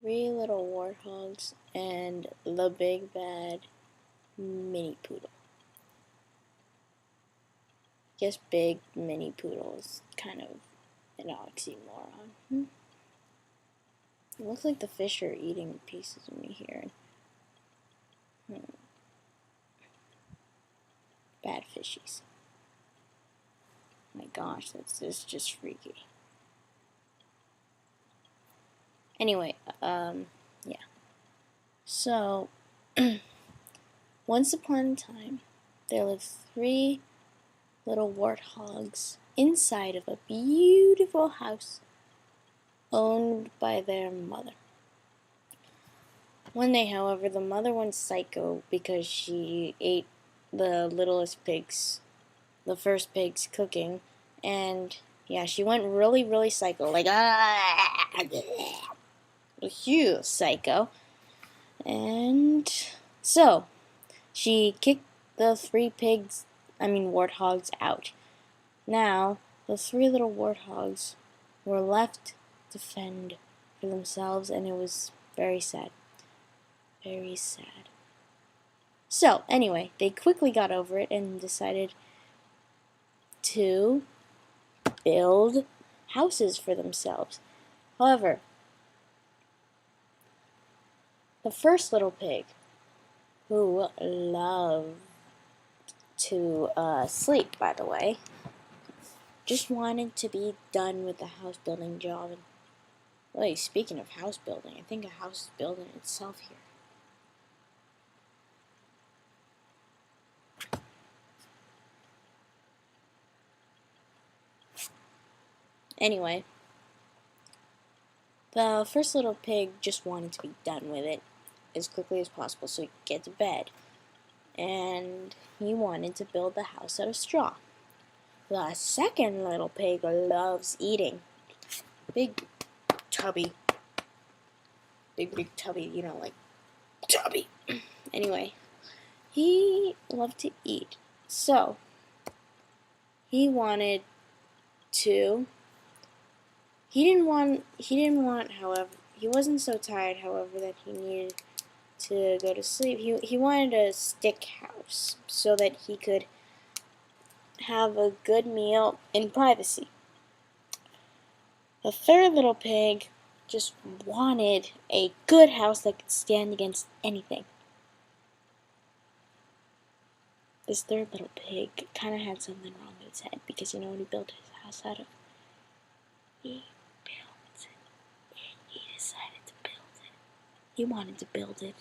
Three little warthogs and the big bad mini poodle. I guess big mini poodle is kind of an oxymoron. It looks like the fish are eating pieces of me here. Bad fishies. My gosh, that's just freaky. Anyway, yeah. So, once upon a time, there lived three little warthogs inside of a beautiful house owned by their mother. One day, however, the mother went psycho because she ate the littlest pigs, the first pigs cooking, and yeah, she went really psycho, like a huge psycho. And so she kicked the three warthogs out. Now the three little warthogs were left to fend for themselves, and it was very sad. Very sad. So, anyway, they quickly got over it and decided to build houses for themselves. However, the first little pig, who loved to sleep, by the way, just wanted to be done with the house building job. And really, speaking of house building, I think a house is building itself here. Anyway, the first little pig just wanted to be done with it as quickly as possible so he could get to bed. And he wanted to build the house out of straw. The second little pig loves eating. Big tubby, like tubby. Anyway, he loved to eat. So, he wanted to... He didn't want, however, he wasn't so tired, however, that he needed to go to sleep. He wanted a stick house so that he could have a good meal in privacy. The third little pig just wanted a good house that could stand against anything. This third little pig kind of had something wrong with his head, because you know what he built his house out of? He decided to build it. He wanted to build it.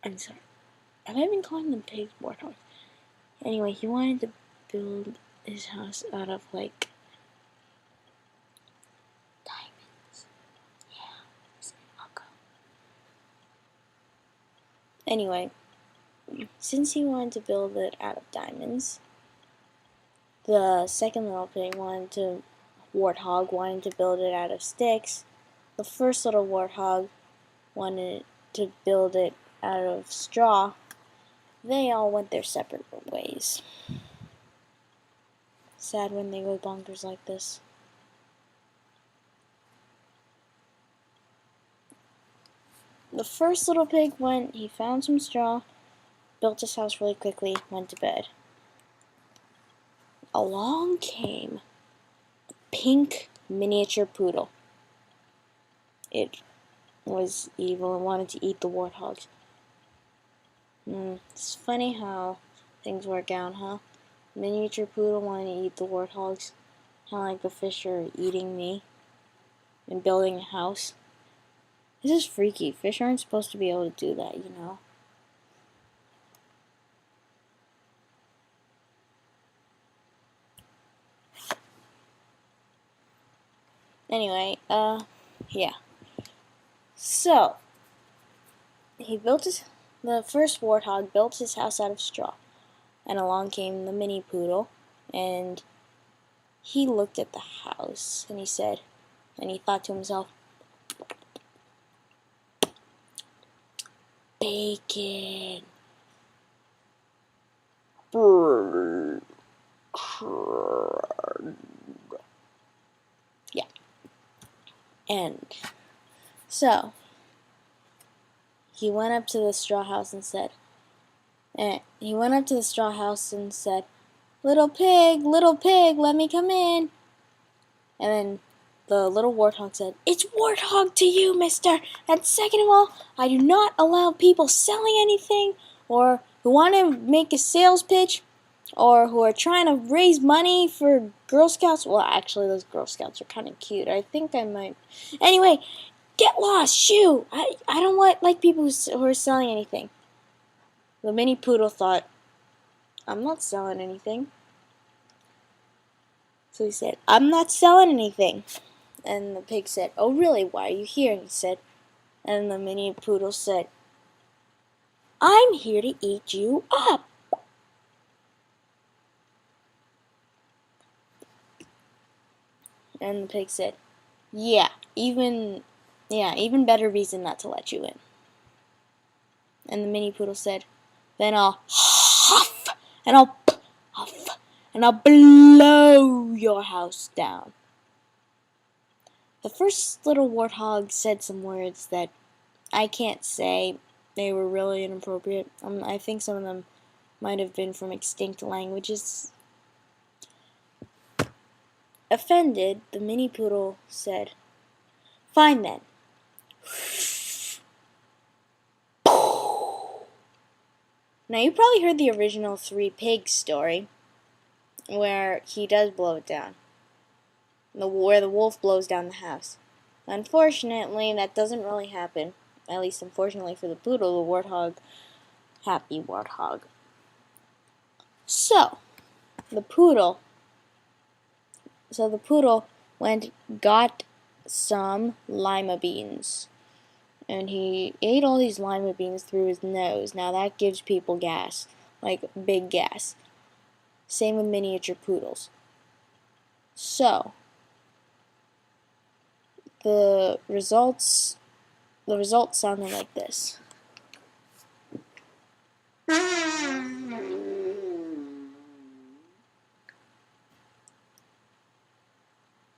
I'm sorry. Have I been calling them pigs? Warthogs. Anyway, he wanted to build his house out of, like, diamonds. Yeah. I'll go. Anyway, since he wanted to build it out of diamonds, the second little pig warthog wanted to build it out of sticks. The first little warthog wanted to build it out of straw. They all went their separate ways. Sad when they go bonkers like this. The first little pig he found some straw, built his house really quickly, went to bed. Along came a pink miniature poodle. It was evil and wanted to eat the warthogs. It's funny how things work out, huh? Miniature poodle wanting to eat the warthogs. Kind of like the fish are eating me and building a house. This is freaky. Fish aren't supposed to be able to do that, you know? Anyway, yeah. So, the first warthog built his house out of straw. And along came the mini poodle, and he looked at the house, and he thought to himself, bacon. Yeah. And So, he went up to the straw house and said, little pig, let me come in. And then the little warthog said, it's warthog to you, mister. And second of all, I do not allow people selling anything or who want to make a sales pitch or who are trying to raise money for Girl Scouts. Well, actually, those Girl Scouts are kind of cute. I think I might. Anyway, get lost, shoo. I don't like people who are selling anything. The mini poodle thought, I'm not selling anything. So he said, I'm not selling anything. And the pig said, oh really, why are you here? And he said, and the mini poodle said, I'm here to eat you up. And the pig said, even better reason not to let you in. And the mini poodle said, then I'll huff, and I'll puff, and I'll blow your house down. The first little warthog said some words that I can't say. They were really inappropriate. I think some of them might have been from extinct languages. Offended, the mini poodle said, fine then. Now you probably heard the original Three Pigs story, where he does blow it down. Where the wolf blows down the house. Unfortunately, that doesn't really happen. At least, unfortunately for the poodle, the warthog, happy warthog. So, the poodle got some lima beans. And he ate all these lima beans through his nose. Now that gives people gas, like big gas. Same with miniature poodles. So, the results sounded like this.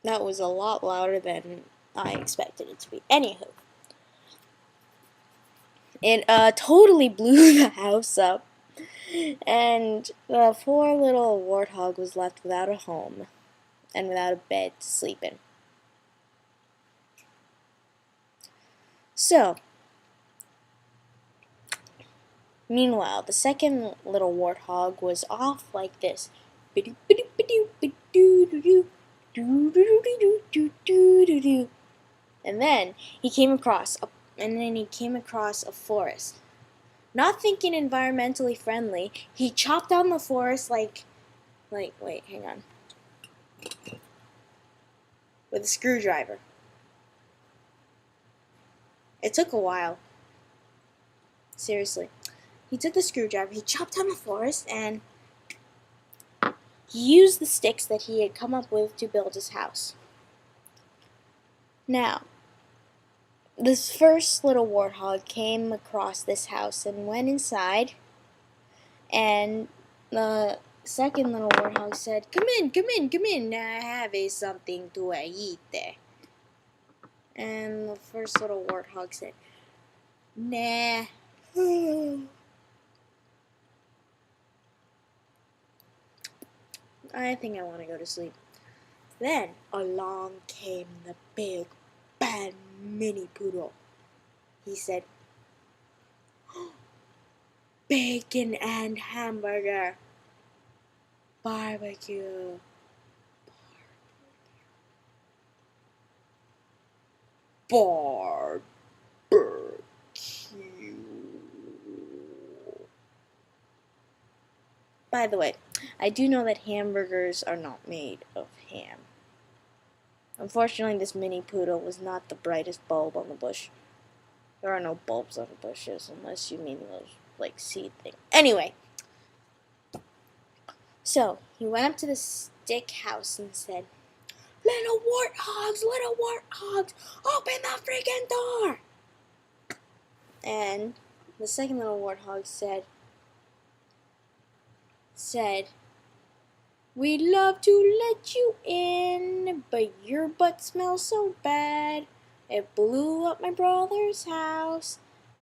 That was a lot louder than I expected it to be. Anywho, it totally blew the house up, and the poor little warthog was left without a home and without a bed to sleep in. So, meanwhile, the second little warthog was off like this. And then he came across a forest. Not thinking environmentally friendly, he chopped down the forest wait, hang on. With a screwdriver. It took a while. Seriously. He took the screwdriver, he chopped down the forest, and he used the sticks that he had come up with to build his house. Now, this first little warthog came across this house and went inside, and the second little warthog said, come in, I have something to eat. And the first little warthog said, nah. I think I want to go to sleep. Then along came the big bad mini poodle. He said, bacon and hamburger. Barbecue. Barbecue. By the way, I do know that hamburgers are not made of ham. Unfortunately, this mini poodle was not the brightest bulb on the bush. There are no bulbs on the bushes, unless you mean those, seed thing. Anyway, so he went up to the stick house and said, little warthogs, open the freaking door! And the second little warthog said, we'd love to let you in, but your butt smells so bad. It blew up my brother's house.